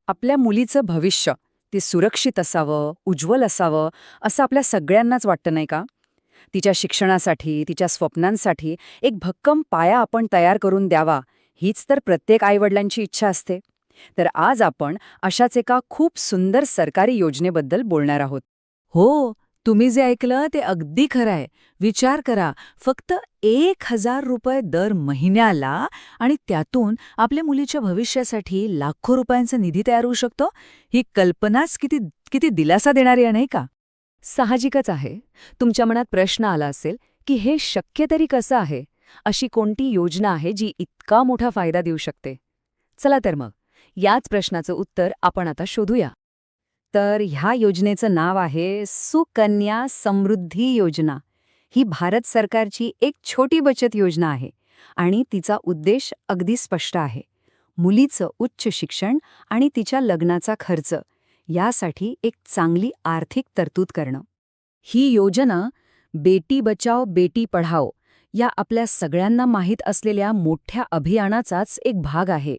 आपल्या मुलीचं भविष्य ते सुरक्षित असावं, उज्ज्वल असावं, असं आपल्या सगळ्यांनाच वाटतं नाही का? तिच्या शिक्षणासाठी, तिच्या स्वप्नांसाठी एक भक्कम पाया आपण तयार करून द्यावा, हीच तर प्रत्येक आईवडिलांची इच्छा असते. तर आज आपण अशाच एका खूप सुंदर सरकारी योजनेबद्दल बोलणार आहोत. हो, तुम्ही जे ऐकलं ते अगदी खरं आहे. विचार करा, फक्त ₹1000 दर महिन्याला आणि त्यातून आपल्या मुलीच्या भविष्यासाठी लाखो रुपयांचा निधी तयार होऊ शकतो. ही कल्पनाच किती किती दिलासा देणारी आहे, नाही का? साहजिकच आहे. तुमच्या मनात प्रश्न आला असेल की हे शक्य तरी कसं आहे? अशी कोणती योजना आहे जी इतका मोठा फायदा देऊ शकते? चला तर मग, याच प्रश्नाचं उत्तर आपण आता शोधूया. तर ह्या योजनेचं नाव आहे सुकन्या समृद्धी योजना. ही भारत सरकारची एक छोटी बचत योजना आहे आणि तिचा उद्देश अगदी स्पष्ट आहे. मुलीचं उच्च शिक्षण आणि तिच्या लग्नाचा खर्च यासाठी एक चांगली आर्थिक तरतूद करणं. ही योजना बेटी बचाओ बेटी पढाओ या आपल्या सगळ्यांना माहीत असलेल्या मोठ्या अभियानाचाच एक भाग आहे.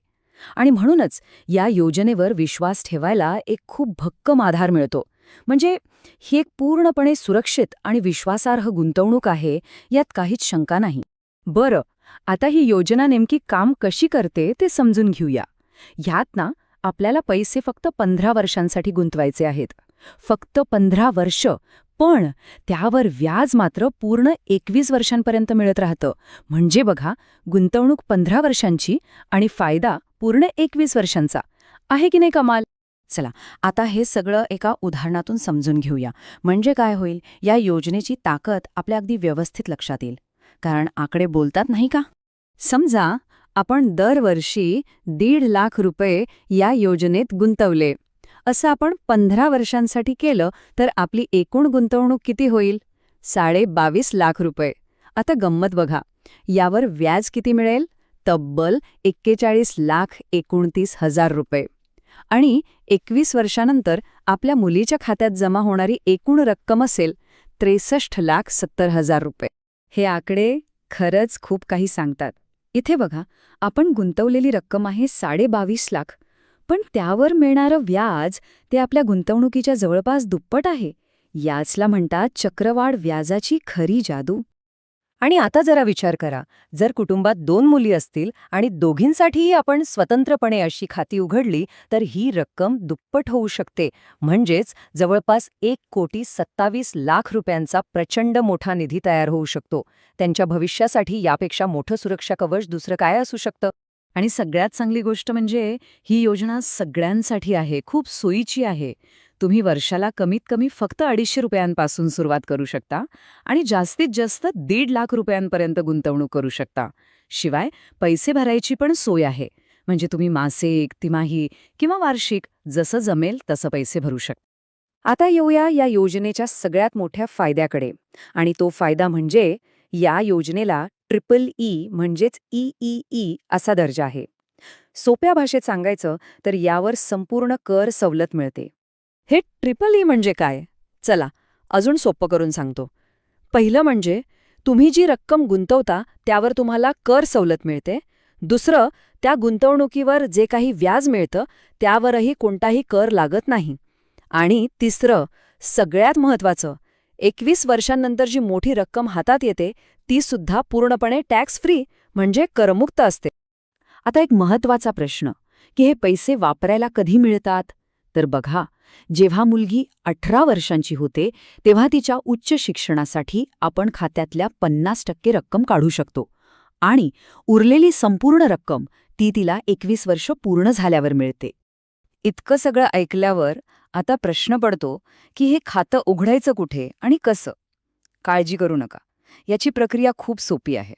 आणि म्हणूनच या योजनेवर विश्वास ठेवायला एक खूप भक्कम आधार मिळतो. म्हणजे ही एक पूर्णपणे सुरक्षित आणि विश्वासार्ह गुंतवणूक आहे, यात काहीच शंका नाही. बरं, आता ही योजना नेमकी काम कशी करते ते समजून घेऊया. ह्यात ना आपल्याला पैसे फक्त 15 वर्षांसाठी गुंतवायचे आहेत. फक्त 15 वर्ष, पण त्यावर व्याज मात्र पूर्ण 21 वर्षांपर्यंत मिळत राहतं. म्हणजे बघा, गुंतवणूक 15 वर्षांची आणि फायदा पूर्ण 21 वर्षांचा. आहे की नाही कमाल? चला, आता हे सगळं एका उदाहरणातून समजून घेऊया. म्हणजे काय होईल, या योजनेची ताकद आपल्या अगदी व्यवस्थित लक्षात येईल. कारण आकडे बोलतात नाही का? समजा आपण दरवर्षी ₹1.5 लाख या योजनेत गुंतवले. असं आपण 15 वर्षांसाठी केलं तर आपली एकूण गुंतवणूक किती होईल? ₹22.5 लाख. आता गंमत बघा, यावर व्याज किती मिळेल? तब्बल ₹41,29,000. आणि 21 वर्षानंतर आपल्या मुलीच्या खात्यात जमा होणारी एकूण रक्कम असेल ₹63,70,000. हे आकडे खरंच खूप काही सांगतात. इथे बघा, आपण गुंतवलेली रक्कम आहे 22.5 लाख, पण त्यावर मिळणारं व्याज ते आपल्या गुंतवणुकीच्या जवळपास दुप्पट आहे. याचला म्हणतात चक्रवाढ व्याजाची खरी जादू. आणि आता जरा विचार करा, जर कुटुंबात 2 मुली असतील आणि दोघींसाठीही आपण स्वतंत्रपणे अशी खाती उघडली, तर ही रक्कम दुप्पट होऊ शकते. म्हणजेच जवळपास ₹1,27,00,000 प्रचंड मोठा निधी तयार होऊ शकतो. त्यांच्या भविष्यासाठी यापेक्षा मोठं सुरक्षा कवच दुसरं काय असू शकतं? आणि सगळ्यात चांगली गोष्ट म्हणजे ही योजना सगळ्यांसाठी आहे, खूप सोयीची आहे. तुम्ही वर्षाला कमीत कमी फक्त ₹250 सुरुवात करू शकता आणि जास्तीत जास्त ₹1.5 लाख गुंतवणूक करू शकता. शिवाय पैसे भरायची पण सोय आहे. म्हणजे तुम्ही मासिक, तिमाही किंवा वार्षिक जसं जमेल तसं पैसे भरू शकता. आता येऊया या योजनेच्या सगळ्यात मोठ्या फायद्याकडे. आणि तो फायदा म्हणजे या योजनेला EEE म्हणजेच EEE असा दर्जा आहे. सोप्या भाषेत सांगायचं तर यावर संपूर्ण कर सवलत मिळते. हे EEE म्हणजे काय? चला, अजून सोपं करून सांगतो. पहिलं म्हणजे तुम्ही जी रक्कम गुंतवता त्यावर तुम्हाला कर सवलत मिळते. दुसरं, त्या गुंतवणुकीवर जे काही व्याज मिळतं त्यावरही कोणताही कर लागत नाही. आणि तिसरं, सगळ्यात महत्त्वाचं, 21 वर्षांनंतर जी मोठी रक्कम हातात येते ती सुद्धा पूर्णपणे टॅक्स फ्री म्हणजे करमुक्त असते. आता एक महत्त्वाचा प्रश्न, की हे पैसे वापरायला कधी मिळतात? तर बघा, जेव्हा मुलगी 18 वर्षांची होते तेव्हा तिच्या उच्च शिक्षणासाठी आपण खात्यातल्या 50% रक्कम काढू शकतो. आणि उरलेली संपूर्ण रक्कम ती तिला 21 वर्ष पूर्ण झाल्यावर मिळते. इतकं सगळं ऐकल्यावर आता प्रश्न पडतो की हे खातं उघडायचं कुठे आणि कसं? काळजी करू नका. याची प्रक्रिया खूप सोपी आहे.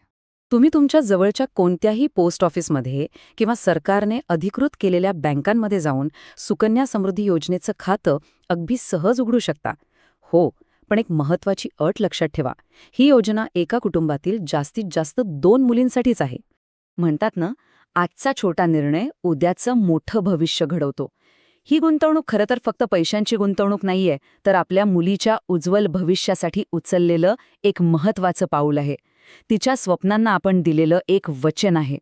तुम्ही तुमच्या जवळच्या कोणत्याही पोस्ट ऑफिसमध्ये किंवा सरकारने अधिकृत केलेल्या बँकांमध्ये जाऊन सुकन्या समृद्धी योजनेचं खातं अगदी सहज उघडू शकता. हो, पण एक महत्त्वाची अट लक्षात ठेवा. ही योजना एका कुटुंबातील जास्तीत जास्त 2 मुलींसाठीच आहे. म्हणतात ना, आजचा छोटा निर्णय उद्याचं मोठं भविष्य घडवतो. ही गुंतवणूक खरं तर फक्त पैशांची गुंतवणूक नाहीये, तर आपल्या मुलीच्या उज्ज्वल भविष्यासाठी उचललेलं एक महत्त्वाचं पाऊल आहे. तिच्या स्वप्नांना आपण दिलेलं एक वचन आहे.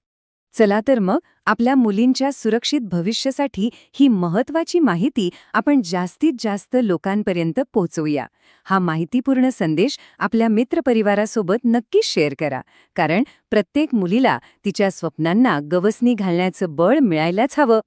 चला तर मग आपल्या मुलींच्या सुरक्षित भविष्यासाठी ही महत्वाची माहिती आपण जास्तीत जास्त लोकांपर्यंत पोहोचवूया. हा माहितीपूर्ण संदेश आपल्या मित्रपरिवारासोबत नक्की शेअर करा, कारण प्रत्येक मुलीला तिच्या स्वप्नांना गवसणी घालण्याचं बळ मिळायलाच हवं.